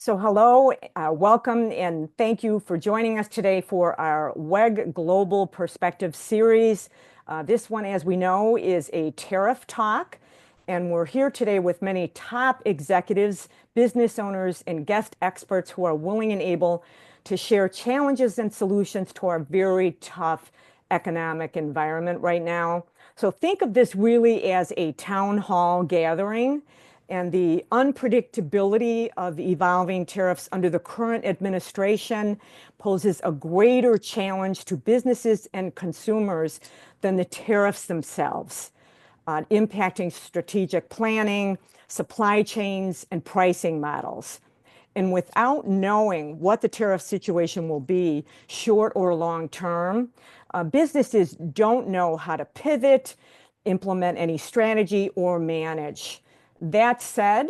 So hello, welcome, and thank you for joining us today for our WEG Global Perspective series. This one, as we know, is a tariff talk, and we're here today with many top executives, business owners, and guest experts who are willing and able to share challenges and solutions to our very tough economic environment right now. So think of this really as a town hall gathering, and the unpredictability of evolving tariffs under the current administration poses a greater challenge to businesses and consumers than the tariffs themselves, impacting strategic planning, supply chains, and pricing models. And without knowing what the tariff situation will be, short or long term, businesses don't know how to pivot, implement any strategy, or manage. That said,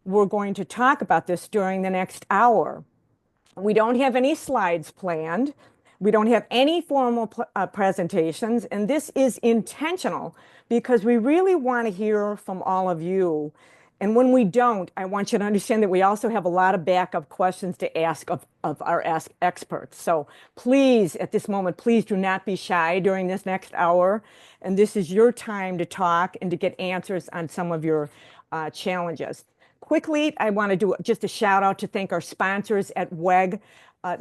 we're going to talk about this during the next hour. We don't have any slides planned. We don't have any formal presentations, and this is intentional because we really want to hear from all of you. And when we don't, I want you to understand that we also have a lot of backup questions to ask of our experts. So please, at this moment, please do not be shy during this next hour. And this is your time to talk and to get answers on some of your challenges. Quickly, I want to do just a shout out to thank our sponsors at WEG.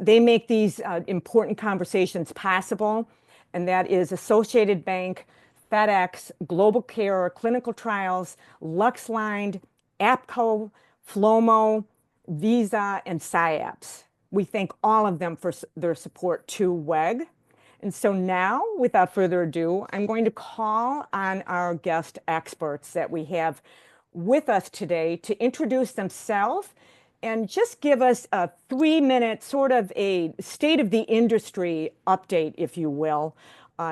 They make these important conversations possible, and that is Associated Bank, FedEx, Global Care, Clinical Trials, LuxLine, APCO, Flomo, Visa, and SciAps. We thank all of them for their support to WEG. And so now, without further ado, I'm going to call on our guest experts that we have with us today to introduce themselves and just give us a 3-minute sort of a state of the industry update, if you will,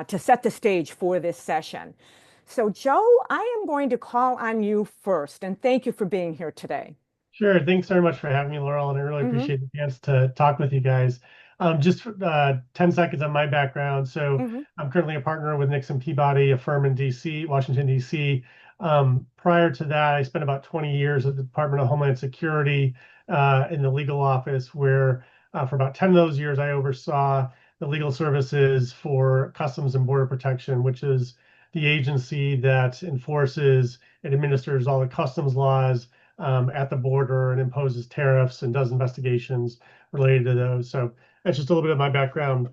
to set the stage for this session. So Joe, I am going to call on you first, and thank you for being here today. Sure. Thanks very much for having me, Laurel, and I really appreciate the chance to talk with you guys. Just 10 seconds on my background. So Mm-hmm. I'm currently a partner with Nixon Peabody, a firm in DC, Washington, DC. Prior to that, I spent about 20 years at the Department of Homeland Security in the legal office, where for about 10 of those years, I oversaw the legal services for Customs and Border Protection, which is the agency that enforces and administers all the customs laws at the border and imposes tariffs and does investigations related to those. So that's just a little bit of my background.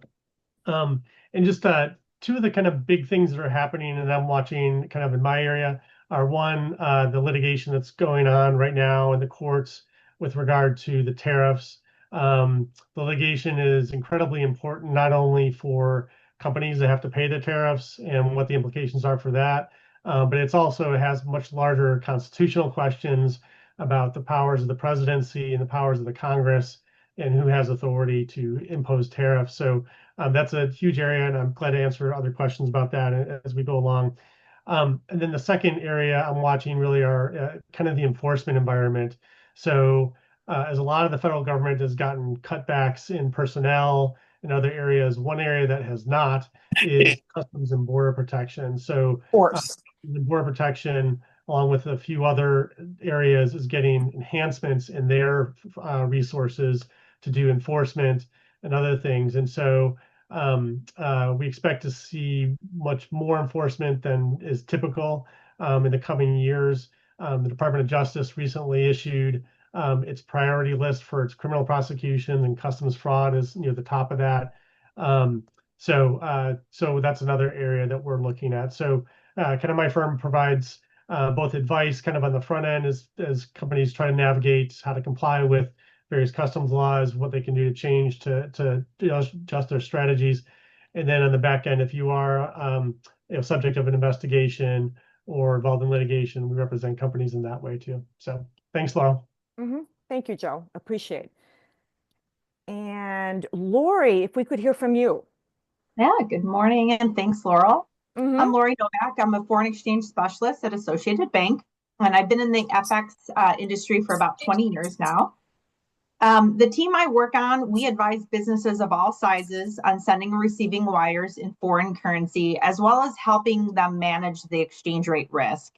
And just two of the kind of big things that are happening and I'm watching kind of in my area are one, the litigation that's going on right now in the courts with regard to the tariffs. The litigation is incredibly important, not only for companies that have to pay the tariffs and what the implications are for that, but it has much larger constitutional questions about the powers of the presidency and the powers of the Congress and who has authority to impose tariffs. So that's a huge area, and I'm glad to answer other questions about that as we go along. And then the second area I'm watching really are kind of the enforcement environment. So as a lot of the federal government has gotten cutbacks in personnel in other areas, one area that has not is Customs and Border Protection. So Of course. the Border Protection, along with a few other areas, is getting enhancements in their resources to do enforcement and other things. And so we expect to see much more enforcement than is typical in the coming years. The Department of Justice recently issued its priority list for its criminal prosecution, and customs fraud is near the top of that. So that's another area that we're looking at. So kind of my firm provides both advice kind of on the front end as companies try to navigate how to comply with various customs laws, what they can do to change to adjust their strategies. And then on the back end, if you are subject of an investigation or involved in litigation, we represent companies in that way too. So thanks, Laurel. Mm-hmm. Thank you, Joe. Appreciate. And Lori, if we could hear from you. Yeah, good morning and thanks, Laurel. Mm-hmm. I'm Lori Novak. I'm a foreign exchange specialist at Associated Bank, and I've been in the FX industry for about 20 years now. The team I work on, we advise businesses of all sizes on sending and receiving wires in foreign currency, as well as helping them manage the exchange rate risk.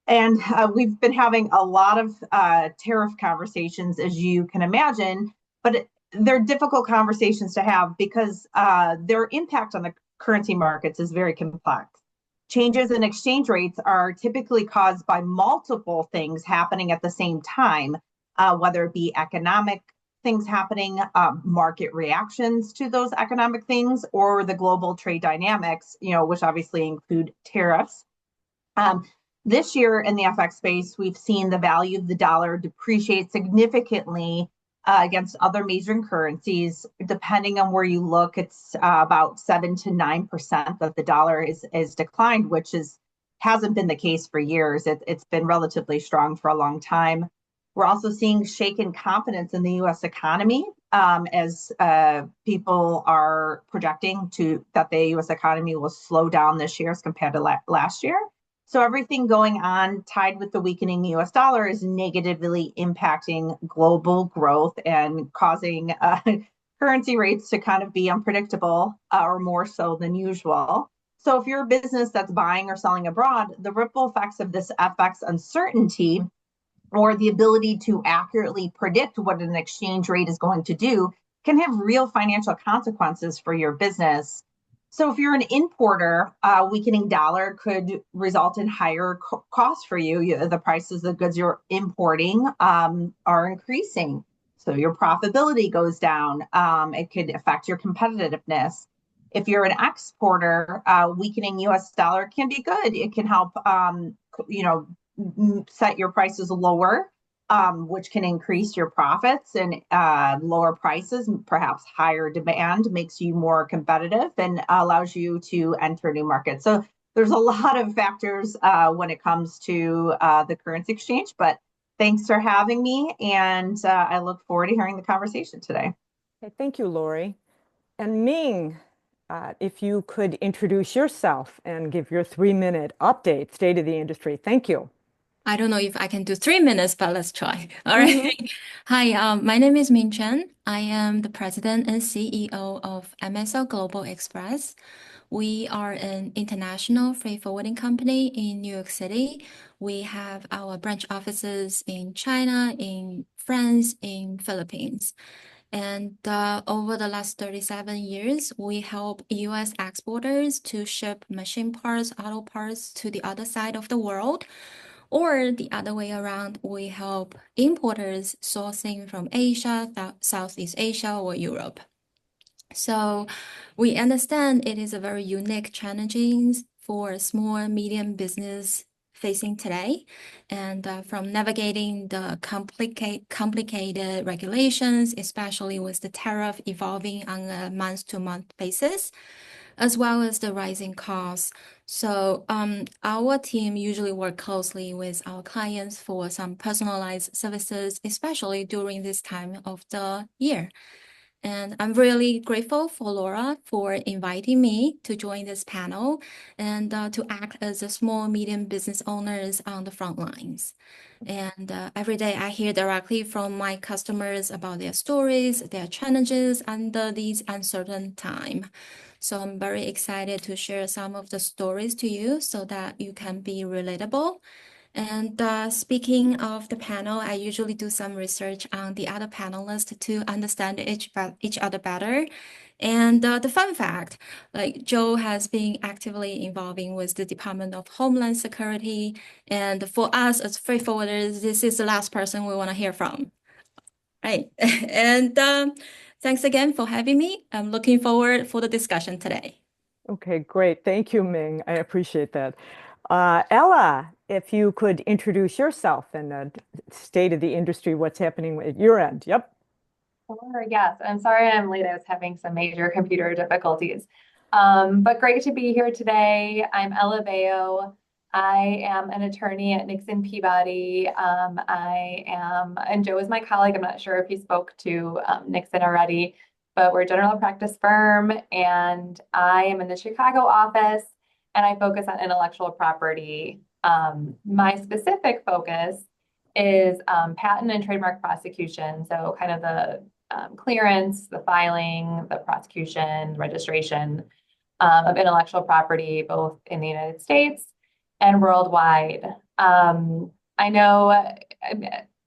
And we've been having a lot of tariff conversations, as you can imagine, but they're difficult conversations to have because their impact on the currency markets is very complex. Changes in exchange rates are typically caused by multiple things happening at the same time, whether it be economic things happening, market reactions to those economic things, or the global trade dynamics, which obviously include tariffs. This year in the FX space, we've seen the value of the dollar depreciate significantly against other major currencies. Depending on where you look, it's about 7 to 9% that the dollar is declined, which hasn't been the case for years. It's been relatively strong for a long time. We're also seeing shaken confidence in the U.S. economy as people are projecting that the U.S. economy will slow down this year as compared to last year. So everything going on tied with the weakening US dollar is negatively impacting global growth and causing currency rates to kind of be unpredictable or more so than usual. So if you're a business that's buying or selling abroad, the ripple effects of this FX uncertainty or the ability to accurately predict what an exchange rate is going to do can have real financial consequences for your business. So if you're an importer, weakening dollar could result in higher costs for you. The prices of the goods you're importing are increasing. So your profitability goes down. It could affect your competitiveness. If you're an exporter, weakening US dollar can be good. It can help, set your prices lower, which can increase your profits, and lower prices, perhaps higher demand makes you more competitive and allows you to enter new markets. So there's a lot of factors when it comes to the currency exchange, but thanks for having me. And I look forward to hearing the conversation today. Okay, thank you, Lori. And Ming, if you could introduce yourself and give your 3-minute update, state of the industry. Thank you. I don't know if I can do 3 minutes, but let's try. All right. Hi, my name is Min Chen. I am the president and CEO of MSL Global Express. We are an international freight forwarding company in New York City. We have our branch offices in China, in France, in Philippines. And over the last 37 years, we help US exporters to ship machine parts, auto parts to the other side of the world. Or the other way around, we help importers sourcing from Asia, Southeast Asia, or Europe. So we understand it is a very unique challenging for small, medium business facing today. And from navigating the complicated regulations, especially with the tariff evolving on a month-to-month basis, as well as the rising costs. So our team usually work closely with our clients for some personalized services, especially during this time of the year. And I'm really grateful for Laura for inviting me to join this panel and to act as a small, medium business owners on the front lines. And every day I hear directly from my customers about their stories, their challenges under these uncertain times. So I'm very excited to share some of the stories to you so that you can be relatable. And speaking of the panel, I usually do some research on the other panelists to understand each other better. And the fun fact, like Joe has been actively involving with the Department of Homeland Security. And for us as freight forwarders, this is the last person we want to hear from. Right. And thanks again for having me. I'm looking forward for the discussion today. Okay, great. Thank you, Ming. I appreciate that. Ella, if you could introduce yourself and the state of the industry, what's happening at your end. Yep. Sure, yes. I'm sorry I'm late. I was having some major computer difficulties. But great to be here today. I'm Ella Bayo. I am an attorney at Nixon Peabody. And Joe is my colleague. I'm not sure if he spoke to Nixon already, but we're a general practice firm, and I am in the Chicago office, and I focus on intellectual property. My specific focus is patent and trademark prosecution. So kind of the clearance, the filing, the prosecution, registration of intellectual property, both in the United States and worldwide. I know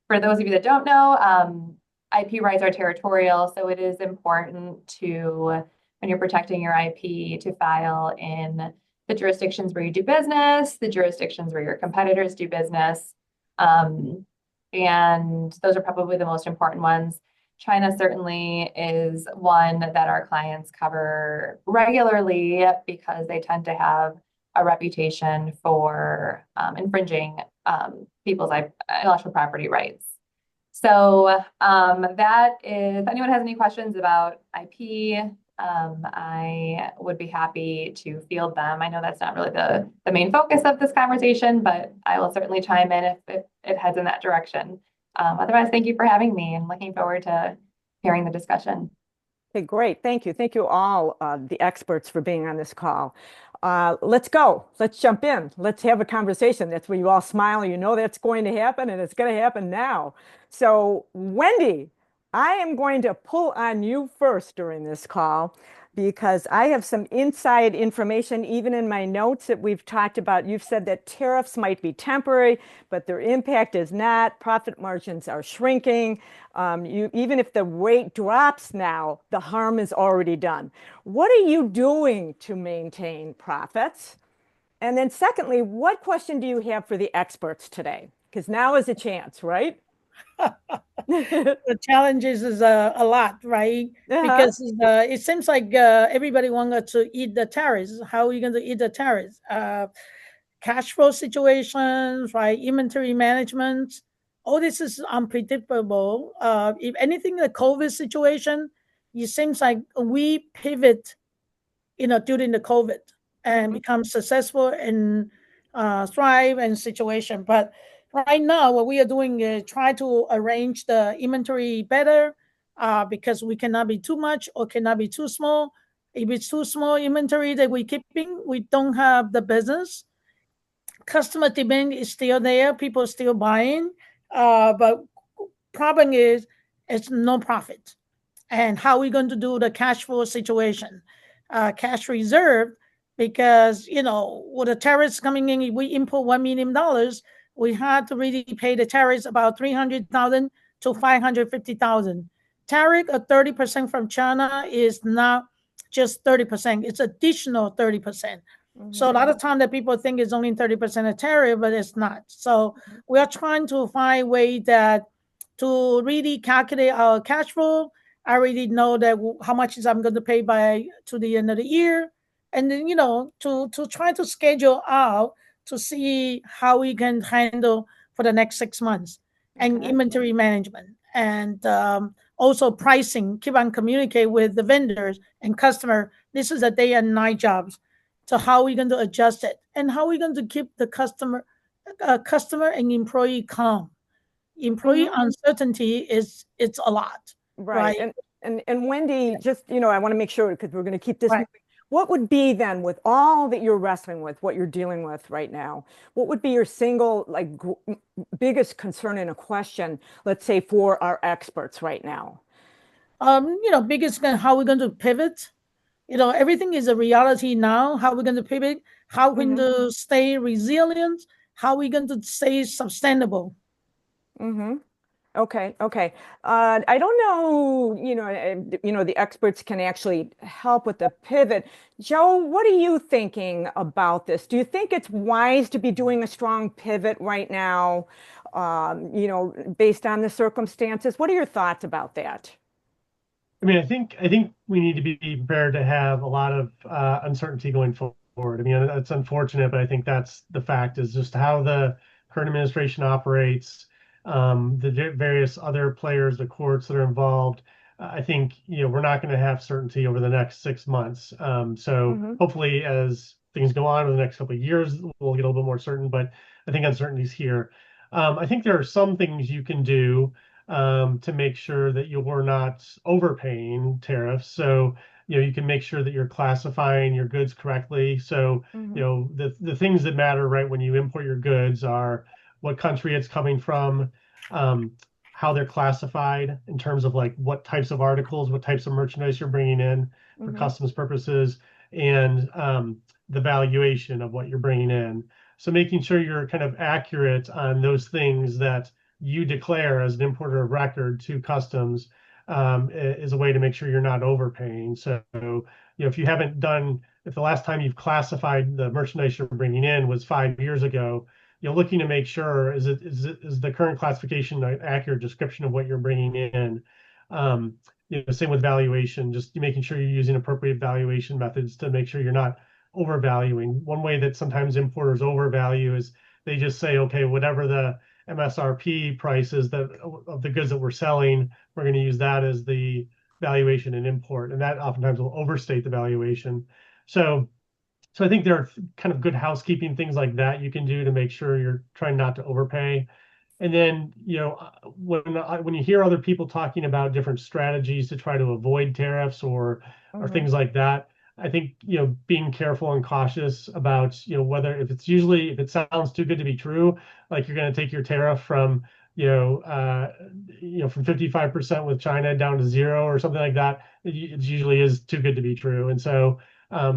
for those of you that don't know, IP rights are territorial, so it is important to, when you're protecting your IP, to file in the jurisdictions where you do business, the jurisdictions where your competitors do business. And those are probably the most important ones. China certainly is one that our clients cover regularly because they tend to have a reputation for infringing people's intellectual property rights. So that is, if anyone has any questions about IP, I would be happy to field them. I know that's not really the main focus of this conversation, but I will certainly chime in if it heads in that direction. Otherwise, thank you for having me and looking forward to hearing the discussion. Okay, great. Thank you. Thank you all, the experts, for being on this call. Let's go. Let's jump in. Let's have a conversation. That's where you all smile. You know that's going to happen, and it's going to happen now. So, Wendy, I am going to pull on you first during this call because I have some inside information, even in my notes that we've talked about. You've said that tariffs might be temporary, but their impact is not. Profit margins are shrinking. Even if the rate drops now, the harm is already done. What are you doing to maintain profits? And then secondly, what question do you have for the experts today? Because now is a chance, right? The challenges is a lot, right? Because it seems like everybody wants to eat the tariffs. How are you going to eat the tariffs? Cash flow situations, right? Inventory management. All this is unpredictable. If anything, the COVID situation, it seems like we pivot, during the COVID and become successful and thrive in situation. But right now, what we are doing is try to arrange the inventory better because we cannot be too much or cannot be too small. If it's too small inventory that we're keeping, we don't have the business. Customer demand is still there. People are still buying. But problem is it's no profit. And how are we going to do the cash flow situation? Cash reserve, because, with the tariffs coming in, if we import $1 million, we had to really pay the tariffs about $300,000 to $550,000. Tariff of 30% from China is not just 30%, it's additional 30%. So a lot of time that people think it's only 30% of tariff, but it's not. So we are trying to find a way that to really calculate our cash flow. I already know that how much is I'm going to pay to the end of the year. And then, to try to schedule out to see how we can handle for the next 6 months and inventory management and also pricing, keep on communicate with the vendors and customer. This is a day and night jobs. So how are we going to adjust it and how are we going to keep the customer and employee calm? Employee uncertainty it's a lot. Right. And Wendy, just, I want to make sure because we're going to keep this moving. What would be then, with all that you're wrestling with, what you're dealing with right now, what would be your single, biggest concern in a question, let's say, for our experts right now? Biggest, how we're going to pivot. Everything is a reality now. How we're going to pivot, how we're going to stay resilient, how we're going to stay sustainable. Okay. I don't know, the experts can actually help with the pivot. Joe, what are you thinking about this? Do you think it's wise to be doing a strong pivot right now, based on the circumstances? What are your thoughts about that? I mean, I think we need to be prepared to have a lot of uncertainty going forward. I mean, that's unfortunate, but I think that's the fact, is just how the current administration operates. The various other players, the courts that are involved. I think we're not going to have certainty over the next 6 months. So hopefully, as things go on over the next couple of years, we'll get a little bit more certain. But I think uncertainty's here. I think there are some things you can do to make sure that you're not overpaying tariffs. So you can make sure that you're classifying your goods correctly. So the things that matter, right, when you import your goods are what country it's coming from, how they're classified in terms of what types of articles, what types of merchandise you're bringing in for customs purposes, and the valuation of what you're bringing in. So making sure you're kind of accurate on those things that you declare as an importer of record to customs is a way to make sure you're not overpaying. So, if you haven't done, if the last time you've classified the merchandise you're bringing in was 5 years ago, you're looking to make sure is the current classification an accurate description of what you're bringing in. Same with valuation, just making sure you're using appropriate valuation methods to make sure you're not overvaluing. One way that sometimes importers overvalue is they just say, okay, whatever the MSRP price is that of the goods that we're selling, we're going to use that as the valuation in import, and that oftentimes will overstate the valuation. So I think there are kind of good housekeeping things like that you can do to make sure you're trying not to overpay. And then, when you hear other people talking about different strategies to try to avoid tariffs or things like that, I think, being careful and cautious about, whether if it sounds too good to be true, like you're going to take your tariff from, from 55% with China down to 0 or something like that, it usually is too good to be true. And so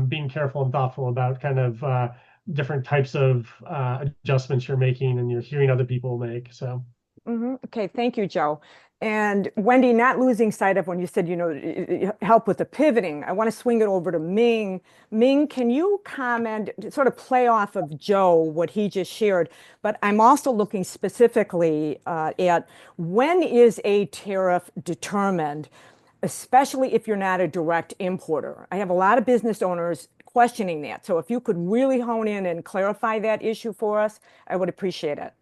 being careful and thoughtful about kind of different types of adjustments you're making and you're hearing other people make. So. Okay, thank you, Joe. And Wendy, not losing sight of when you said, help with the pivoting, I want to swing it over to Ming. Ming, can you comment, sort of play off of Joe, what he just shared, but I'm also looking specifically at when is a tariff determined, especially if you're not a direct importer? I have a lot of business owners questioning that. So if you could really hone in and clarify that issue for us, I would appreciate it.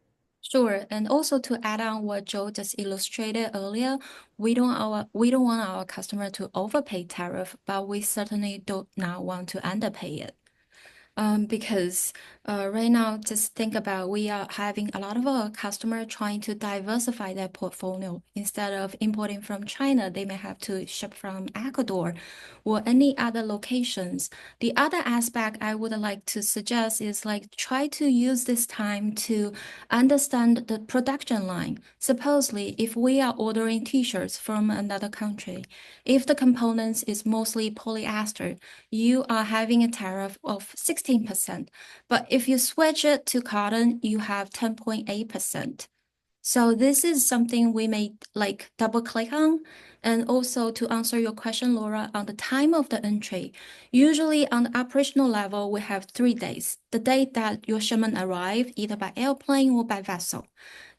Sure, and also to add on what Joe just illustrated earlier, we don't want our customer to overpay tariff, but we certainly do not want to underpay it. Because right now, just think about we are having a lot of our customers trying to diversify their portfolio. Instead of importing from China, they may have to ship from Ecuador or any other locations. The other aspect I would like to suggest is like try to use this time to understand the production line. Supposedly, if we are ordering t-shirts from another country, if the components is mostly polyester, you are having a tariff of 16%. But if you switch it to cotton, you have 10.8%. So this is something we may like double click on. And also to answer your question, Laura, on the time of the entry, usually on the operational level, we have 3 days. The day that your shipment arrive, either by airplane or by vessel.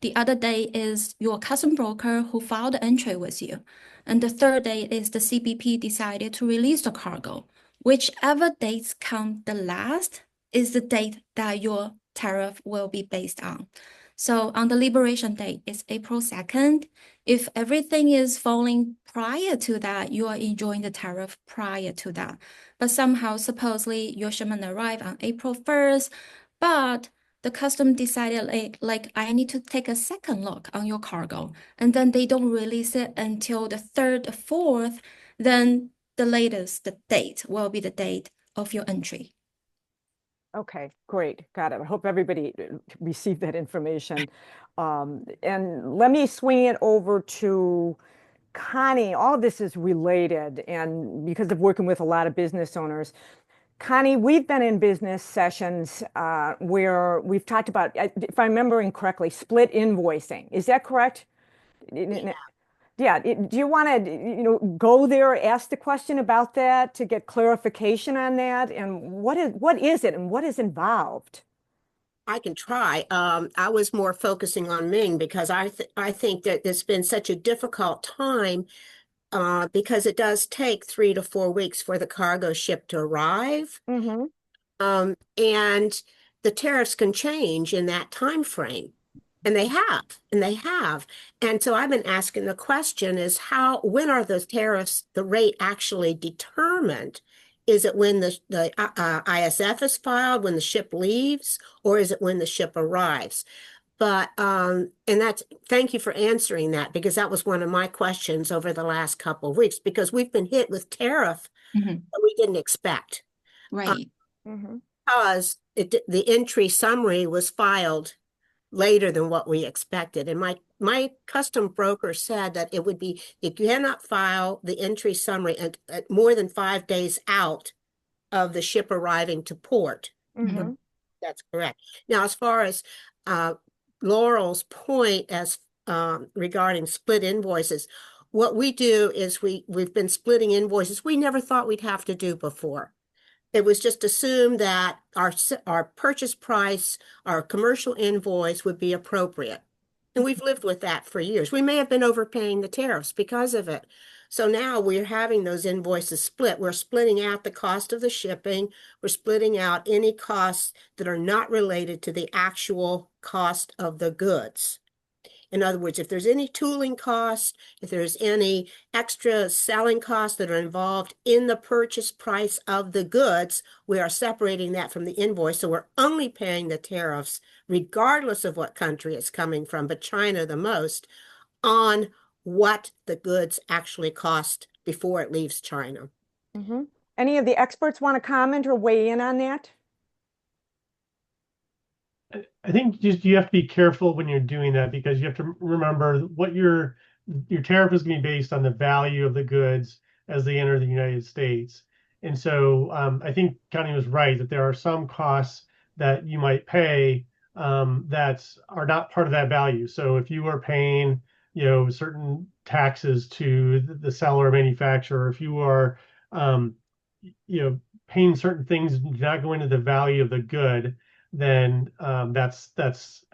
The other day is your custom broker who filed the entry with you. And the third day is the CBP decided to release the cargo. Whichever dates come the last is the date that your tariff will be based on. So on the liberation date, it's April 2nd. If everything is falling prior to that, you are enjoying the tariff prior to that. But somehow, supposedly, your shipment arrived on April 1st, but the custom decided like I need to take a second look on your cargo, and then they don't release it until the 3rd, 4th, then the latest, the date will be the date of your entry. Okay, great. Got it. I hope everybody received that information. And let me swing it over to Connie. All of this is related, and because of working with a lot of business owners, Connie, we've been in business sessions where we've talked about, if I'm remembering correctly, split invoicing. Is that correct? Yeah. Do you want to, go there, ask the question about that to get clarification on that? And what is it and what is involved? I can try. I was more focusing on Ming because I think that it's been such a difficult time because it does take 3 to 4 weeks for the cargo ship to arrive. And the tariffs can change in that time frame. And they have. And so I've been asking the question is when are those tariffs, the rate actually determined? Is it when the ISF is filed, when the ship leaves, or is it when the ship arrives? But, thank you for answering that, because that was one of my questions over the last couple of weeks, because we've been hit with tariff that we didn't expect. Right. Because the entry summary was filed later than what we expected. And my custom broker said that it would be, you cannot file the entry summary at more than 5 days out of the ship arriving to port. That That's correct. Now, as far as Laurel's point as regarding split invoices, what we do is we've been splitting invoices we never thought we'd have to do before. It was just assumed that our purchase price, our commercial invoice would be appropriate. And we've lived with that for years. We may have been overpaying the tariffs because of it. So now we're having those invoices split. We're splitting out the cost of the shipping. We're splitting out any costs that are not related to the actual cost of the goods. In other words, if there's any tooling cost, if there's any extra selling costs that are involved in the purchase price of the goods, we are separating that from the invoice. So we're only paying the tariffs, regardless of what country it's coming from, but China the most, on what the goods actually cost before it leaves China. Mm-hmm. Any of the experts want to comment or weigh in on that? I think just you have to be careful when you're doing that, because you have to remember what your tariff is going to be based on the value of the goods as they enter the United States. And so I think Connie was right that there are some costs that you might pay that are not part of that value. So if you are paying, certain taxes to the seller or manufacturer, if you are, paying certain things that do not go into the value of the good, then that's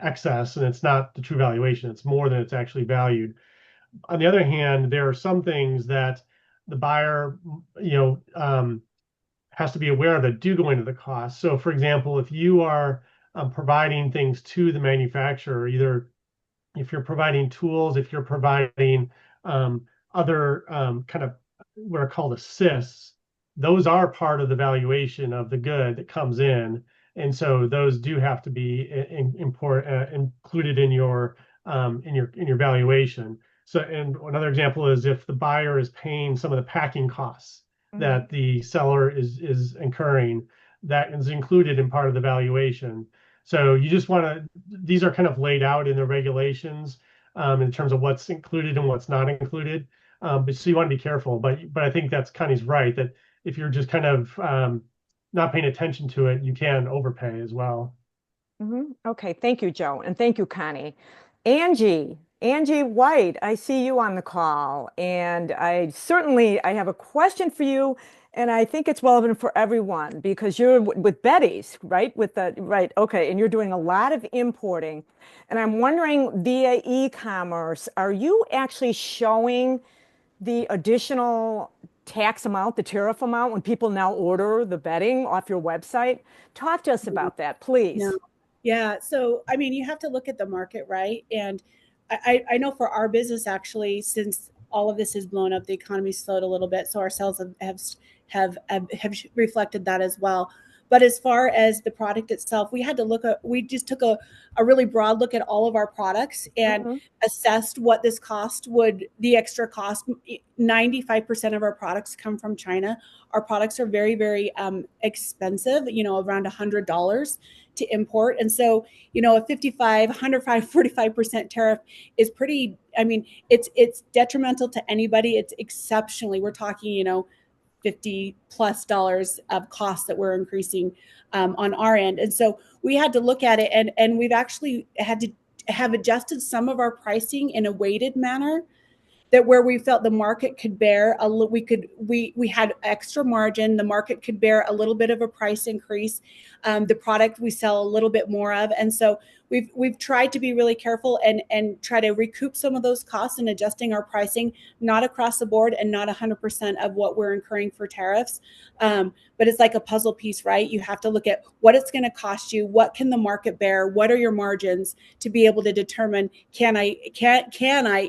excess, and it's not the true valuation. It's more than it's actually valued. On the other hand, there are some things that the buyer, has to be aware of that do go into the cost. So, for example, if you are providing things to the manufacturer, either if you're providing tools, if you're providing other kind of what are called assists, those are part of the valuation of the good that comes in. And so those do have to be included in your valuation. So, and another example is if the buyer is paying some of the packing costs that the seller is incurring, that is included in part of the valuation. So you just want to, these are kind of laid out in the regulations in terms of what's included and what's not included. But so you want to be careful. But I think that's Connie's right, that if you're just kind of not paying attention to it, you can overpay as well. Mm-hmm. Okay, thank you, Joe, and thank you, Connie. Angie White, I see you on the call, and I have a question for you, and I think it's relevant for everyone because you're with Betty's, right? Okay, and you're doing a lot of importing, and I'm wondering via e-commerce, are you actually showing the additional tax amount, the tariff amount, when people now order the bedding off your website? Talk to us about that, please. No. Yeah. So, I mean, you have to look at the market, right? And I know for our business, actually, since all of this has blown up, the economy slowed a little bit. So our sales have reflected that as well. But as far as the product itself, we just took a really broad look at all of our products and assessed what this the extra cost. 95% of our products come from China. Our products are very, very expensive, around $100 to import. And so, a 45% tariff is pretty, it's detrimental to anybody. It's exceptionally, we're talking, $50+ of costs that we're increasing on our end. And so we had to look at it, and we've actually had to have adjusted some of our pricing in a weighted manner, that where we felt the market could bear we had extra margin. The market could bear a little bit of a price increase. The product we sell a little bit more of. And so we've tried to be really careful and try to recoup some of those costs in adjusting our pricing, not across the board and not 100% of what we're incurring for tariffs. But it's like a puzzle piece, right? You have to look at what it's going to cost you. What can the market bear? What are your margins to be able to determine, can I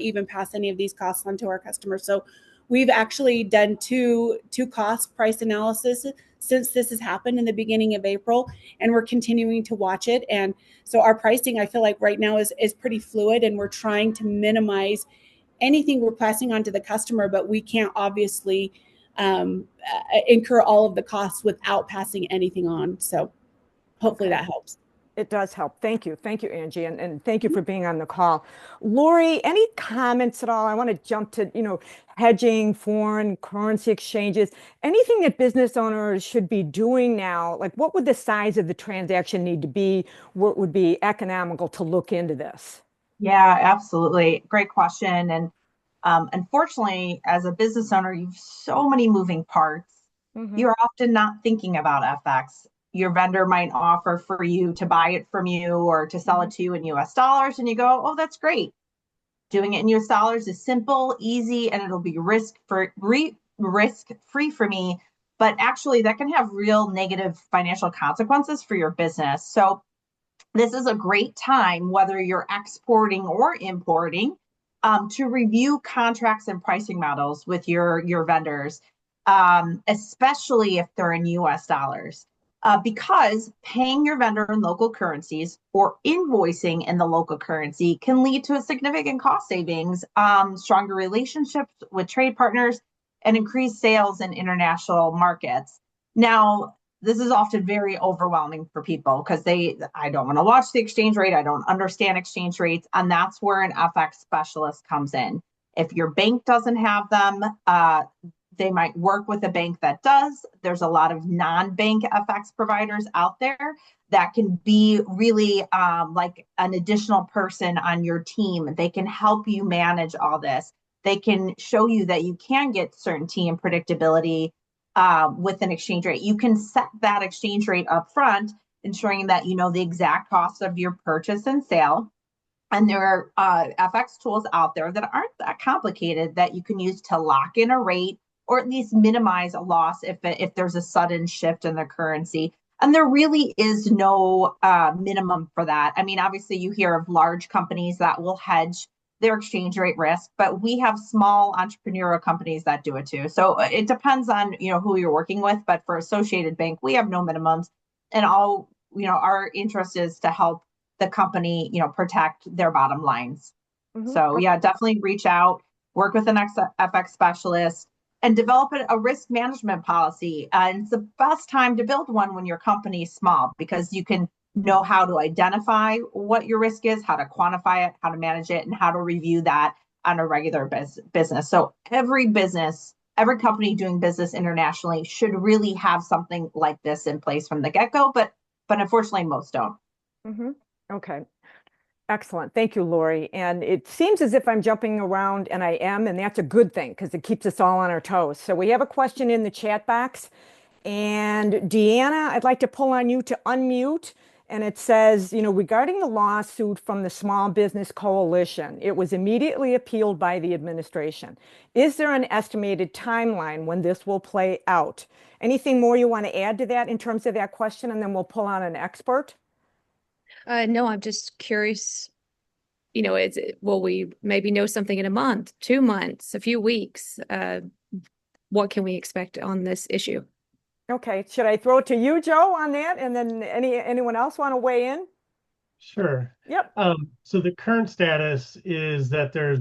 even pass any of these costs on to our customers? So we've actually done two cost price analysis since this has happened in the beginning of April, and we're continuing to watch it. And so our pricing, I feel like right now is pretty fluid, and we're trying to minimize anything we're passing on to the customer, but we can't obviously incur all of the costs without passing anything on. So hopefully that helps. It does help. Thank you. Thank you, Angie. And thank you for being on the call. Lori, any comments at all? I want to jump to, hedging, foreign currency exchanges, anything that business owners should be doing now. Like, what would the size of the transaction need to be? What would be economical to look into this? Yeah, absolutely. Great question. And unfortunately, as a business owner, you've so many moving parts. Mm-hmm. You're often not thinking about FX. Your vendor might offer for you to buy it from you or to sell it to you in US dollars, and you go, oh, that's great. Doing it in US dollars is simple, easy, and it'll be risk-free for me. But actually, that can have real negative financial consequences for your business. So this is a great time, whether you're exporting or importing, to review contracts and pricing models with your vendors, especially if they're in US dollars. Because paying your vendor in local currencies or invoicing in the local currency can lead to a significant cost savings, stronger relationships with trade partners, and increased sales in international markets. Now, this is often very overwhelming for people because I don't want to watch the exchange rate. I don't understand exchange rates. And that's where an FX specialist comes in. If your bank doesn't have them, they might work with a bank that does. There's a lot of non-bank FX providers out there that can be really like an additional person on your team. They can help you manage all this. They can show you that you can get certainty and predictability with an exchange rate. You can set that exchange rate up front, ensuring that you know the exact cost of your purchase and sale. And there are FX tools out there that aren't that complicated that you can use to lock in a rate or at least minimize a loss if there's a sudden shift in the currency. And there really is no minimum for that. I mean, obviously, you hear of large companies that will hedge their exchange rate risk, but we have small entrepreneurial companies that do it too. So it depends on who you're working with. But for Associated Bank, we have no minimums, and all our interest is to help the company protect their bottom lines. Mm-hmm. So yeah, definitely reach out, work with an FX specialist, and develop a risk management policy. And it's the best time to build one when your company is small, because you can know how to identify what your risk is, how to quantify it, how to manage it, and how to review that on a regular business. So every company doing business internationally should really have something like this in place from the get-go, but unfortunately most don't. Mm-hmm. Okay. Excellent. Thank you, Lori. And it seems as if I'm jumping around, and I am, and that's a good thing because it keeps us all on our toes. So we have a question in the chat box. And Deanna, I'd like to pull on you to unmute. And it says, regarding the lawsuit from the Small Business Coalition, it was immediately appealed by the administration. Is there an estimated timeline when this will play out? Anything more you want to add to that in terms of that question? And then we'll pull on an expert. No, I'm just curious, will we maybe know something in a month, 2 months, a few weeks? What can we expect on this issue? Okay, should I throw it to you, Joe, on that? And then anyone else want to weigh in? Sure. Yep. So the current status is that there's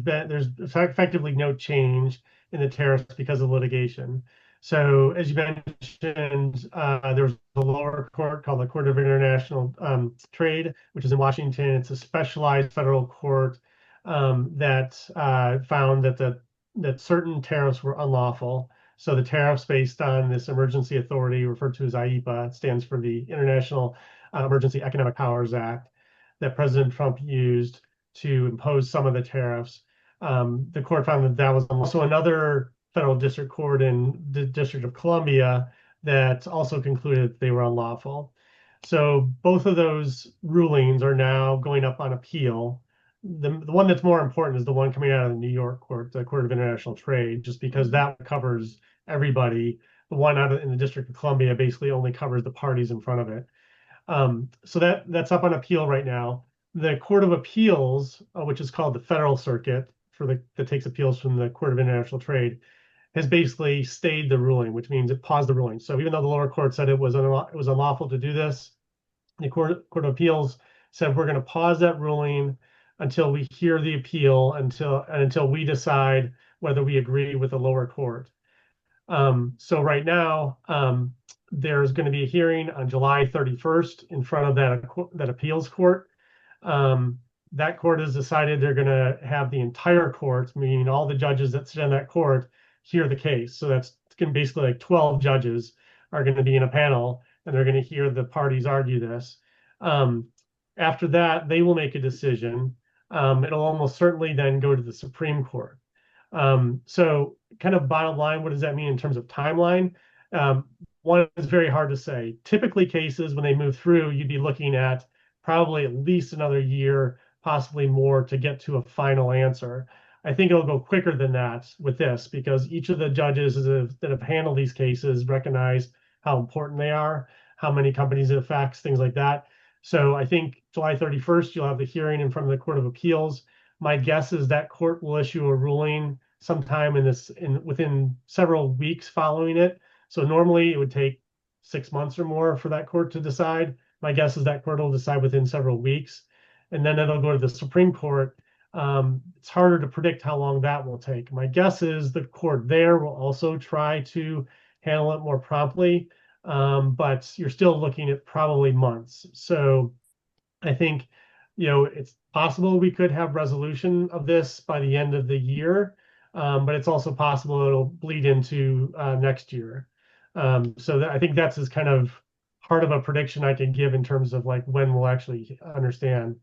effectively no change in the tariffs because of litigation. So as you mentioned, there was a lower court called the Court of International Trade, which is in Washington. It's a specialized federal court that found that certain tariffs were unlawful. So the tariffs based on this emergency authority referred to as IEPA, stands for the International Emergency Economic Powers Act, that President Trump used to impose some of the tariffs. The court found that was also another federal district court in the District of Columbia that also concluded they were unlawful. So both of those rulings are now going up on appeal. The one that's more important is the one coming out of the New York court, the Court of International Trade, just because that covers everybody. The one out in the District of Columbia basically only covers the parties in front of it. So that's up on appeal right now. The Court of Appeals, which is called the Federal Circuit, that takes appeals from the Court of International Trade, has basically stayed the ruling, which means it paused the ruling. So even though the lower court said it was unlawful to do this, the Court of Appeals said we're going to pause that ruling until we hear the appeal, until we decide whether we agree with the lower court. So right now, there's going to be a hearing on July 31st in front of that appeals court. That court has decided they're going to have the entire court, meaning all the judges that sit on that court, hear the case. So that's going to basically like 12 judges are going to be in a panel, and they're going to hear the parties argue this. After that, they will make a decision. It'll almost certainly then go to the Supreme Court. So kind of bottom line, what does that mean in terms of timeline? One is very hard to say. Typically cases, when they move through, you'd be looking at probably at least another year, possibly more, to get to a final answer. I think it'll go quicker than that with this, because each of the judges that have handled these cases recognize how important they are, how many companies it affects, things like that. So I think July 31st, you'll have the hearing in front of the Court of Appeals. My guess is that court will issue a ruling sometime within several weeks following it. So normally it would take 6 months or more for that court to decide. My guess is that court will decide within several weeks, and then it'll go to the Supreme Court. It's harder to predict how long that will take. My guess is the court there will also try to handle it more promptly, but you're still looking at probably months. So I think, it's possible we could have resolution of this by the end of the year, but it's also possible it'll bleed into next year. So I think that's as kind of hard of a prediction I can give in terms of like when we'll actually understand.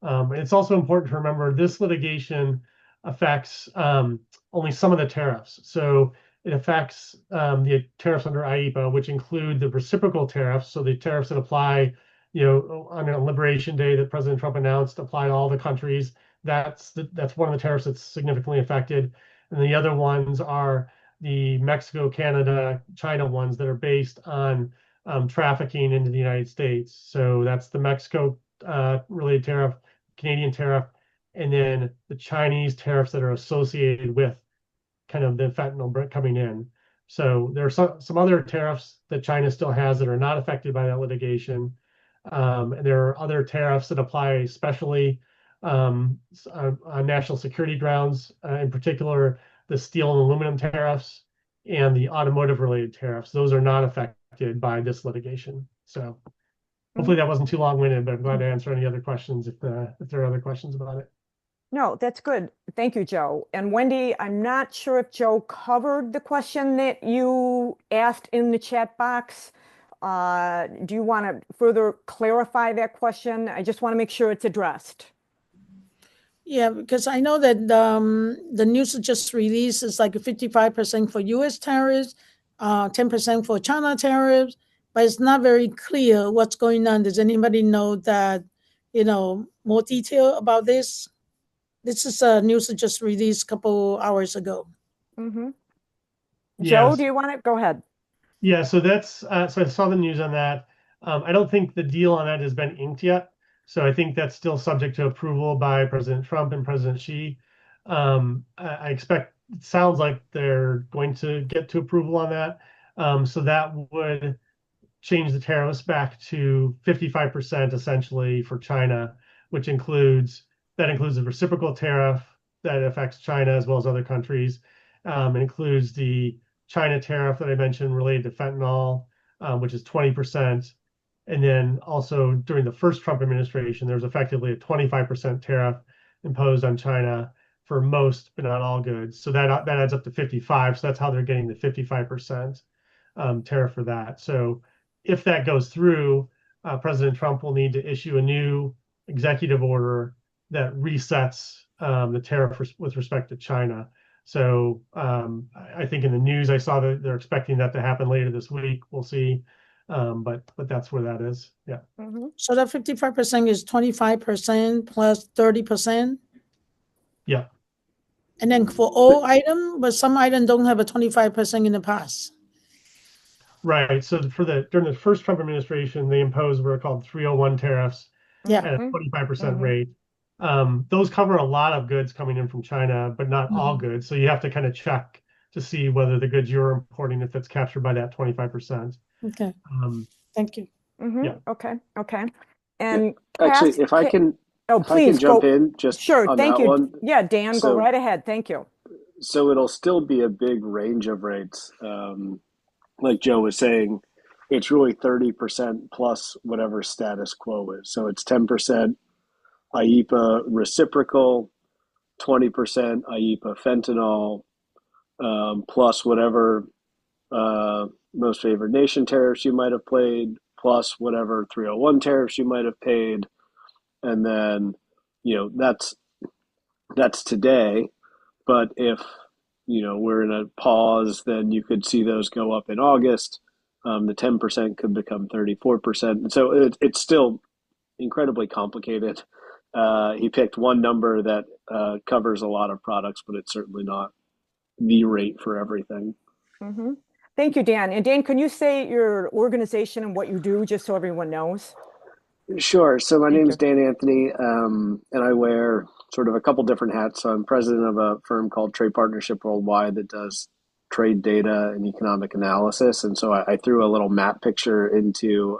And it's also important to remember this litigation affects only some of the tariffs. So it affects the tariffs under IEEPA, which include the reciprocal tariffs. So the tariffs that apply, on a Liberation Day that President Trump announced, apply to all the countries. That's one of the tariffs that's significantly affected. And the other ones are the Mexico, Canada, China ones that are based on trafficking into the United States. So that's the Mexico related tariff, Canadian tariff, and then the Chinese tariffs that are associated with kind of the fentanyl coming in. So there are some other tariffs that China still has that are not affected by that litigation. And there are other tariffs that apply especially on national security grounds, in particular, the steel and aluminum tariffs and the automotive related tariffs. Those are not affected by this litigation. So hopefully that wasn't too long-winded, but I'm glad to answer any other questions if there are other questions about it. No, that's good. Thank you, Joe. And Wendy, I'm not sure if Joe covered the question that you asked in the chat box. Do you want to further clarify that question? I just want to make sure it's addressed. Yeah, because I know that the news just released is like 55% for U.S. tariffs, 10% for China tariffs, but it's not very clear what's going on. Does anybody know that, more detail about this? This is news that just released a couple hours ago. Mm-hmm. Yes. Joe, do you want to go ahead? Yeah, so that's so I saw the news on that. I don't think the deal on that has been inked yet. So I think that's still subject to approval by President Trump and President Xi. I expect, it sounds like they're going to get to approval on that. So that would change the tariffs back to 55% essentially for China, which includes the reciprocal tariff that affects China as well as other countries. It includes the China tariff that I mentioned related to fentanyl, which is 20%. And then also during the first Trump administration, there was effectively a 25% tariff imposed on China for most, but not all goods. So that adds up to 55. So that's how they're getting the 55% tariff for that. So if that goes through, President Trump will need to issue a new executive order that resets the tariff with respect to China. So I think in the news, I saw that they're expecting that to happen later this week. We'll see. But that's where that is. Yeah. Mm-hmm. So that 55% is 25% plus 30%? Yeah. And then for all items, but some items don't have a 25% in the past. Right. So during the first Trump administration, they imposed what are called 301 tariffs at a 25% rate. Those cover a lot of goods coming in from China, but not all goods. So you have to kind of check to see whether the goods you're importing, if it's captured by that 25%. Okay. Thank you. Mm-hmm. Yeah. Okay. And actually, if I can, please jump in just sure. on Thank that you. one. Yeah, Dan, go right ahead. Thank you. So it'll still be a big range of rates. Like Joe was saying, it's really 30% plus whatever status quo is. So it's 10% IEEPA reciprocal, 20% IEEPA fentanyl, plus whatever most favored nation tariffs you might have paid, plus whatever 301 tariffs you might have paid. And then, that's today. But if, we're in a pause, then you could see those go up in August. The 10% could become 34%. And so it's still incredibly complicated. He picked one number that covers a lot of products, but it's certainly not the rate for everything. Mm-hmm. Thank you, Dan. And Dan, can you say your organization and what you do, just so everyone knows? Sure. So my name is Thank Dan Anthony, and I wear sort of a couple different hats. So I'm president of a firm called Trade Partnership Worldwide that does trade data and economic analysis. And so I threw a little map picture into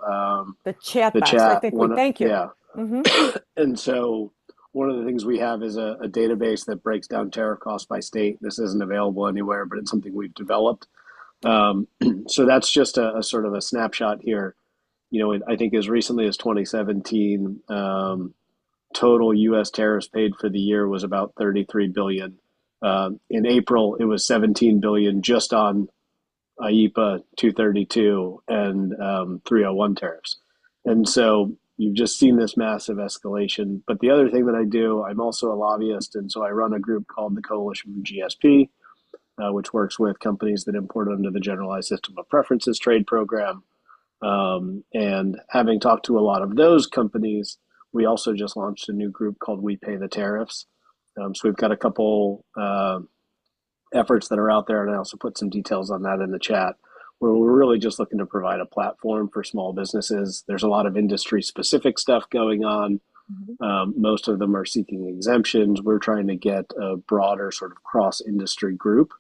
the chat the box. chat. I think we thank you. Yeah. Mm-hmm. And so one of the things we have is a database that breaks down tariff costs by state. This isn't available anywhere, but it's something we've developed. So that's just a sort of a snapshot here. I think as recently as 2017, total U.S. tariffs paid for the year was about $33 billion. In April, it was $17 billion just on IEEPA 232 and 301 tariffs. And so you've just seen this massive escalation. But the other thing that I do, I'm also a lobbyist, and so I run a group called the Coalition for GSP, which works with companies that import under the Generalized System of Preferences trade program. And having talked to a lot of those companies, we also just launched a new group called We Pay the Tariffs. So we've got a couple efforts that are out there, and I also put some details on that in the chat, where we're really just looking to provide a platform for small businesses. There's a lot of industry-specific stuff going on. Most of them are seeking exemptions. We're trying to get a broader sort of cross-industry group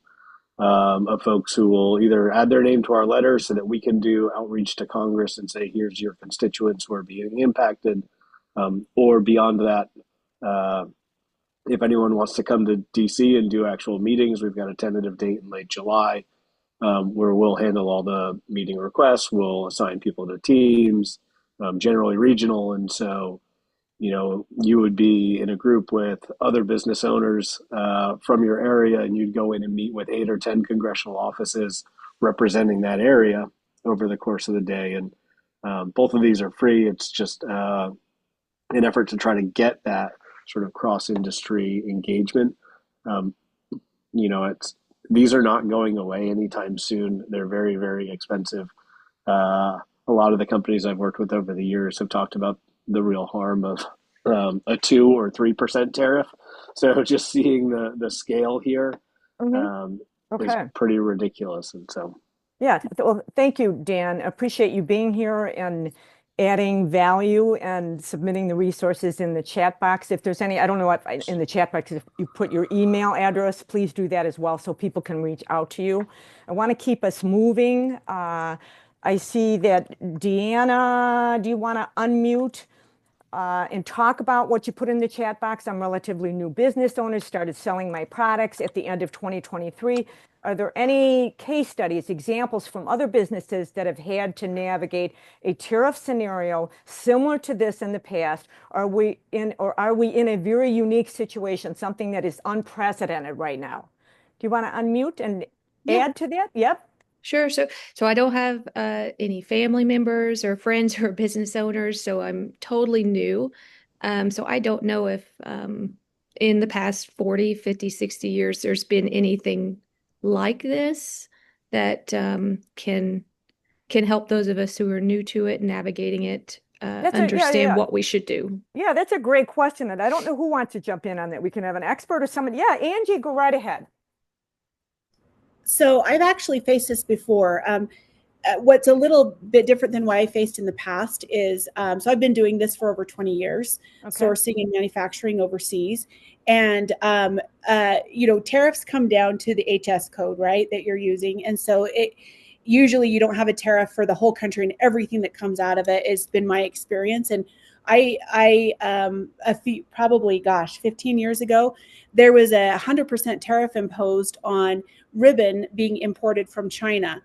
of folks who will either add their name to our letter so that we can do outreach to Congress and say, here's your constituents who are being impacted, or beyond that, if anyone wants to come to DC and do actual meetings, we've got a tentative date in late July, where we'll handle all the meeting requests. We'll assign people to teams, generally regional. And so, you would be in a group with other business owners from your area, and you'd go in and meet with 8 or 10 congressional offices representing that area over the course of the day. And both of these are free. It's just an effort to try to get that sort of cross-industry engagement. These are not going away anytime soon. They're very, very expensive. A lot of the companies I've worked with over the years have talked about the real harm of a 2 or 3% tariff. So just seeing the scale here is pretty ridiculous. And so, yeah, well, thank you, Dan. Appreciate you being here and adding value and submitting the resources in the chat box. If there's any, I don't know if in the chat box, if you put your email address, please do that as well so people can reach out to you. I want to keep us moving. I see that Deanna, do you want to unmute and talk about what you put in the chat box? I'm relatively new business owner, started selling my products at the end of 2023. Are there any case studies, examples from other businesses that have had to navigate a tariff scenario similar to this in the past? Are we in a very unique situation, something that is unprecedented right now? Do you want to unmute and add to that? Yep. Sure. So I don't have any family members or friends who are business owners, so I'm totally new. So I don't know if in the past 40, 50, 60 years, there's been anything like this that can help those of us who are new to it, navigating it, understand what we should do. Yeah, that's a great question. And I don't know who wants to jump in on that. We can have an expert or someone. Yeah, Angie, go right ahead. So I've actually faced this before. What's a little bit different than what I faced in the past is, so I've been doing this for over 20 years, sourcing and manufacturing overseas. And, tariffs come down to the HS code, right, that you're using. And so usually you don't have a tariff for the whole country, and everything that comes out of it has been my experience. And probably 15 years ago, there was a 100% tariff imposed on ribbon being imported from China.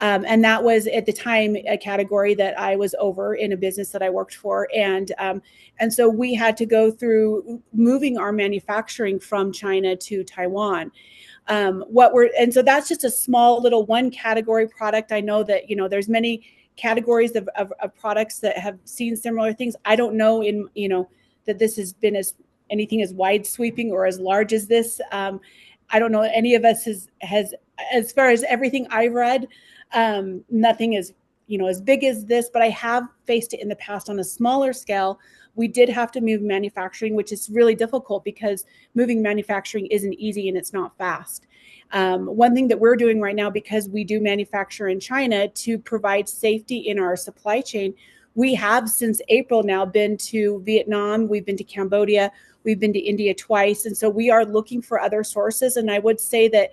And that was at the time a category that I was over in a business that I worked for. And so we had to go through moving our manufacturing from China to Taiwan. And so that's just a small little one category product. I know that, there's many categories of products that have seen similar things. I don't know that this has been anything as wide sweeping or as large as this. I don't know any of us has as far as everything I've read, nothing is as big as this, but I have faced it in the past on a smaller scale. We did have to move manufacturing, which is really difficult because moving manufacturing isn't easy and it's not fast. One thing that we're doing right now, because we do manufacture in China, to provide safety in our supply chain, we have since April now been to Vietnam, we've been to Cambodia, we've been to India twice. And so we are looking for other sources. And I would say that